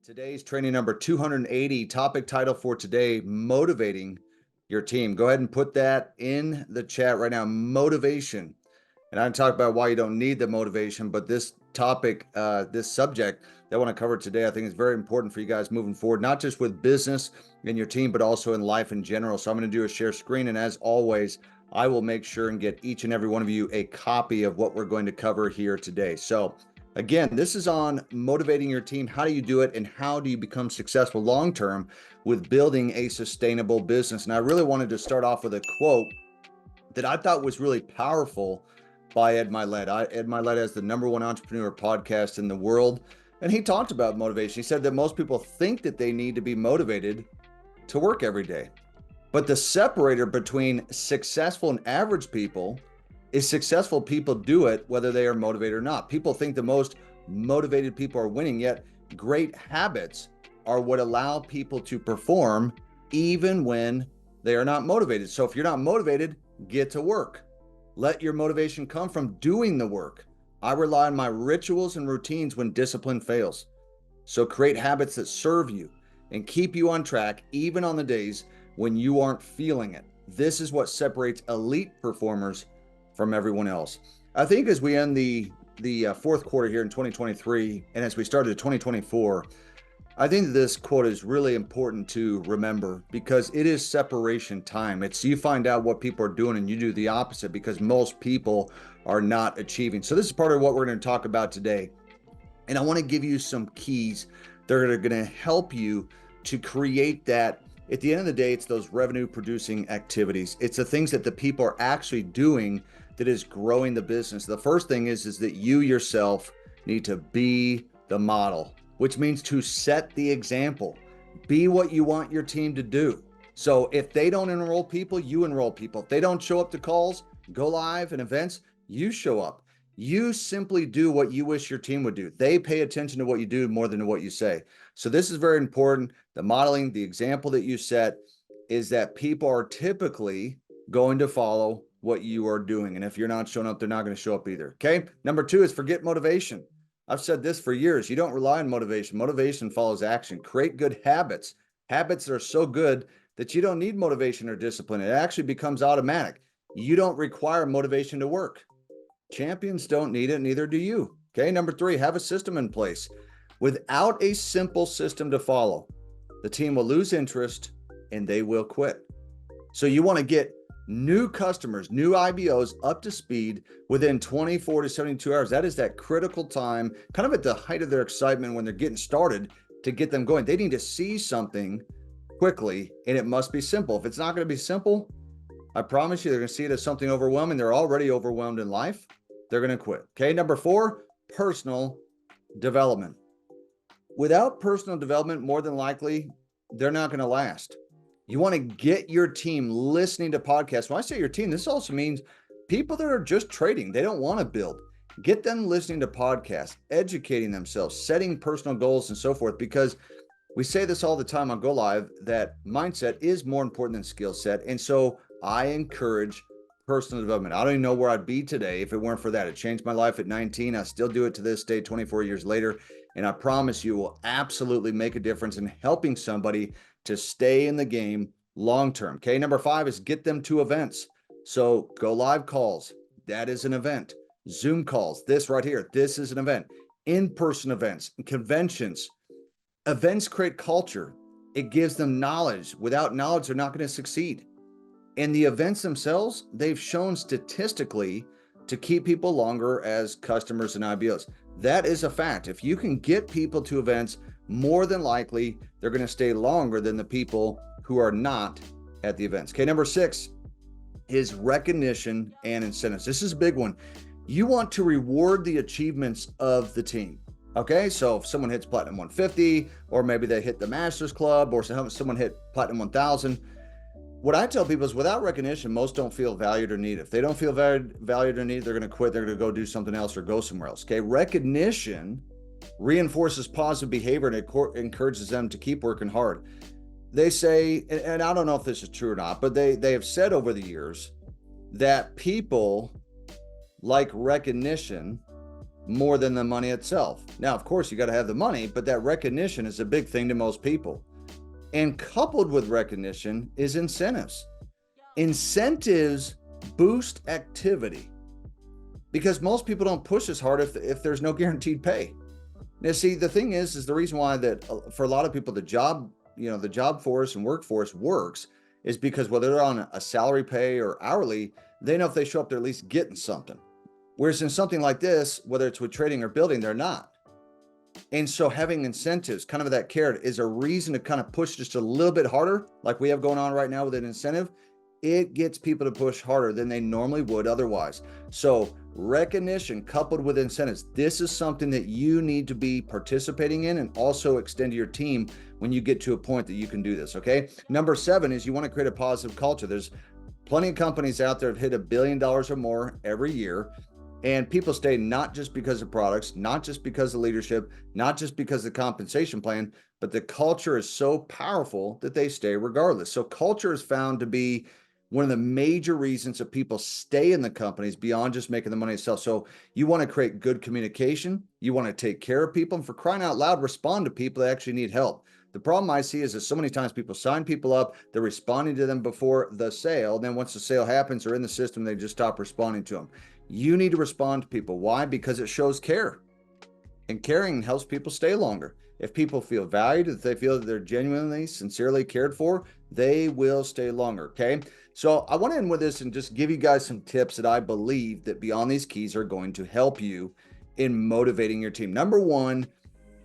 Today's training number 280, topic title for today, motivating your team. Go ahead and put that in the chat right now, motivation. And I'm talking about why you don't need the motivation, but this topic, this subject that I want to cover today, I think is very important for you guys moving forward, not just with business and your team, but also in life in general. So I'm going to do a share screen. And as always, I will make sure and get each and every one of you a copy of what we're going to cover here today. So again, this is on motivating your team. How do you do it, and how do you become successful long-term with building a sustainable business? And I really wanted to start off with a quote that I thought was really powerful by Ed Milet. Ed Milet has the #1 entrepreneur podcast in the world, and he talked about motivation. He said that most people think that they need to be motivated to work every day. But the separator between successful and average people is successful people do it whether they are motivated or not. People think the most motivated people are winning, yet great habits are what allow people to perform even when they are not motivated. So if you're not motivated, get to work. Let your motivation come from doing the work. I rely on my rituals and routines when discipline fails. So create habits that serve you and keep you on track even on the days when you aren't feeling it. This is what separates elite performers from everyone else. I think as we end the fourth quarter here in 2023, and as we started 2024, I think this quote is really important to remember because it is separation time. It's you find out what people are doing and you do the opposite because most people are not achieving. So this is part of what we're going to talk about today. And I want to give you some keys that are going to help you to create that. At the end of the day, it's those revenue producing activities. It's the things that the people are actually doing that is growing the business. The first thing is that you yourself need to be the model, which means to set the example. Be what you want your team to do. So if they don't enroll people, you enroll people. If they don't show up to calls, go live and events, you show up. You simply do what you wish your team would do. They pay attention to what you do more than to what you say. So this is very important. The modeling, the example that you set is that people are typically going to follow what you are doing. And if you're not showing up, they're not going to show up either. Okay. Number 2 is forget motivation. I've said this for years. You don't rely on motivation. Motivation follows action. Create good habits, habits that are so good that you don't need motivation or discipline. It actually becomes automatic. You don't require motivation to work. Champions don't need it, neither do you. Okay. Number 3, have a system in place. Without a simple system to follow, the team will lose interest and they will quit. So you want to get new customers, new IBOs up to speed within 24 to 72 hours. That is that critical time, kind of at the height of their excitement when they're getting started to get them going. They need to see something quickly, and it must be simple. If it's not going to be simple, I promise you they're going to see it as something overwhelming. They're already overwhelmed in life. They're going to quit. Okay. Number 4, personal development. Without personal development, more than likely, they're not going to last. You want to get your team listening to podcasts. When I say your team, this also means people that are just trading. They don't want to build. Get them listening to podcasts, educating themselves, setting personal goals and so forth, because we say this all the time on Go Live, that mindset is more important than skill set. And so I encourage personal development. I don't even know where I'd be today if it weren't for that. It changed my life at 19. I still do it to this day, 24 years later. And I promise you will absolutely make a difference in helping somebody to stay in the game long-term. Okay. Number 5 is get them to events. So Go Live calls, that is an event. Zoom calls, this right here, this is an event. In-person events, conventions. Events create culture. It gives them knowledge. Without knowledge, they're not going to succeed. And the events themselves, they've shown statistically to keep people longer as customers and IBOs. That is a fact. If you can get people to events, more than likely, they're going to stay longer than the people who are not at the events. Okay, number 6 is recognition and incentives. This is a big one. You want to reward the achievements of the team. Okay, so if someone hits Platinum 150, or maybe they hit the Masters Club, or someone hit Platinum 1000, what I tell people is without recognition, most don't feel valued or needed. If they don't feel valued or needed, they're going to quit. They're going to go do something else or go somewhere else. Okay. Recognition reinforces positive behavior and it encourages them to keep working hard. They say, and I don't know if this is true or not, but they have said over the years that people like recognition more than the money itself. Now, of course, you got to have the money, but that recognition is a big thing to most people. And coupled with recognition is incentives. Incentives boost activity because most people don't push as hard if there's no guaranteed pay. Now, see, the thing is the reason why that for a lot of people, the job force and workforce works is because whether they're on a salary pay or hourly, they know if they show up, they're at least getting something. Whereas in something like this, whether it's with trading or building, they're not. And so having incentives, kind of that carrot, is a reason to kind of push just a little bit harder, like we have going on right now with an incentive. It gets people to push harder than they normally would otherwise. So recognition coupled with incentives, this is something that you need to be participating in and also extend to your team when you get to a point that you can do this, okay? Number 7 is you want to create a positive culture. There's plenty of companies out there that hit $1 billion or more every year. And people stay not just because of products, not just because of leadership, not just because of the compensation plan, but the culture is so powerful that they stay regardless. So culture is found to be one of the major reasons that people stay in the companies beyond just making the money itself. So you want to create good communication. You want to take care of people, and for crying out loud, respond to people that actually need help. The problem I see is that so many times people sign people up, they're responding to them before the sale. Then once the sale happens, they're in the system, they just stop responding to them. You need to respond to people. Why? Because it shows care. And caring helps people stay longer. If people feel valued, if they feel that they're genuinely, sincerely cared for, they will stay longer, okay? So I want to end with this and just give you guys some tips that I believe that beyond these keys are going to help you in motivating your team. Number 1,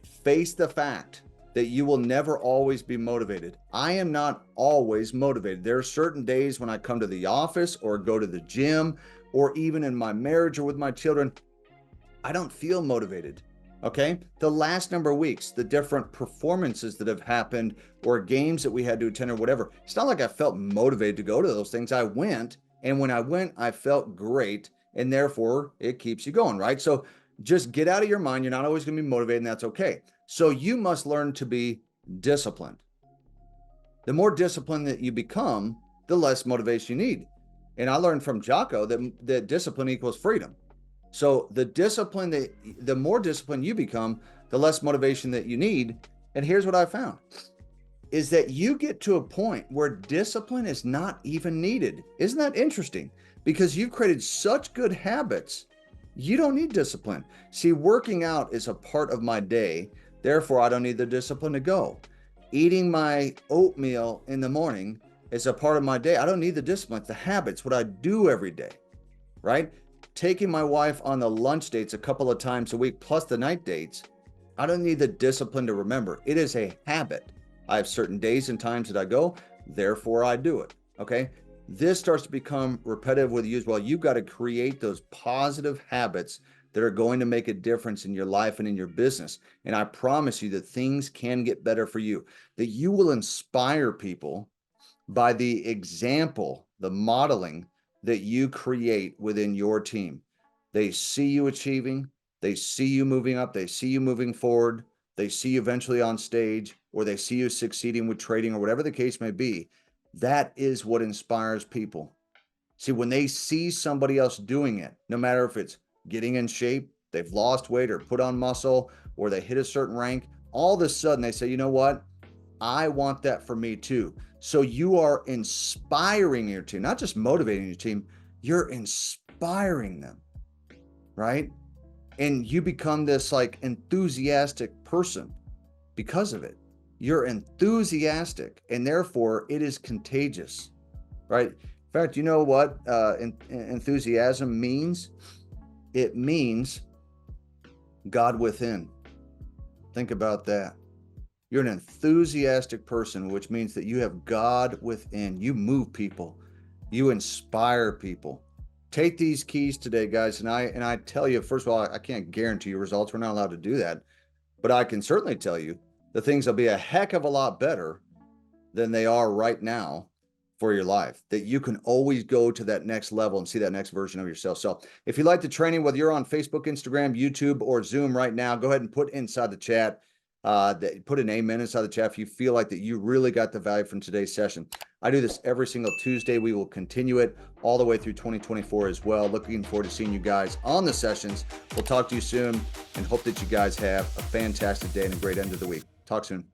face the fact that you will never always be motivated. I am not always motivated. There are certain days when I come to the office or go to the gym or even in my marriage or with my children, I don't feel motivated. Okay. The last number of weeks, the different performances that have happened or games that we had to attend or whatever, it's not like I felt motivated to go to those things. I went, and when I went, I felt great. And therefore it keeps you going, right? So just get out of your mind. You're not always going to be motivated, and that's okay. So you must learn to be disciplined. The more disciplined that you become, the less motivation you need. And I learned from Jocko that discipline equals freedom. So the more disciplined you become, the less motivation that you need. And here's what I found is that you get to a point where discipline is not even needed. Isn't that interesting? Because you've created such good habits, you don't need discipline. See, working out is a part of my day. Therefore, I don't need the discipline to go. Eating my oatmeal in the morning is a part of my day. I don't need the discipline. It's the habits, what I do every day, right? Taking my wife on the lunch dates a couple of times a week, plus the night dates, I don't need the discipline to remember. It is a habit. I have certain days and times that I go, therefore I do it, okay? This starts to become repetitive with you as well. You've got to create those positive habits that are going to make a difference in your life and in your business. And I promise you that things can get better for you, that you will inspire people by the example, the modeling that you create within your team. They see you achieving, they see you moving up, they see you moving forward, they see you eventually on stage, or they see you succeeding with trading or whatever the case may be. That is what inspires people. See, when they see somebody else doing it, no matter if it's getting in shape, they've lost weight or put on muscle, or they hit a certain rank, all of a sudden they say, you know what? I want that for me too. So you are inspiring your team, not just motivating your team, you're inspiring them, right? And you become this like enthusiastic person because of it. You're enthusiastic, and therefore it is contagious, right? In fact, you know what enthusiasm means? It means God within. Think about that. You're an enthusiastic person, which means that you have God within. You move people. You inspire people. Take these keys today, guys. And I tell you, first of all, I can't guarantee your results. We're not allowed to do that. But I can certainly tell you the things will be a heck of a lot better than they are right now for your life, that you can always go to that next level and see that next version of yourself. So if you like the training, whether you're on Facebook, Instagram, YouTube, or Zoom right now, go ahead and put inside the chat, put an amen inside the chat if you feel like that you really got the value from today's session. I do this every single Tuesday. We will continue it all the way through 2024 as well. Looking forward to seeing you guys on the sessions. We'll talk to you soon and hope that you guys have a fantastic day and a great end of the week. Talk soon.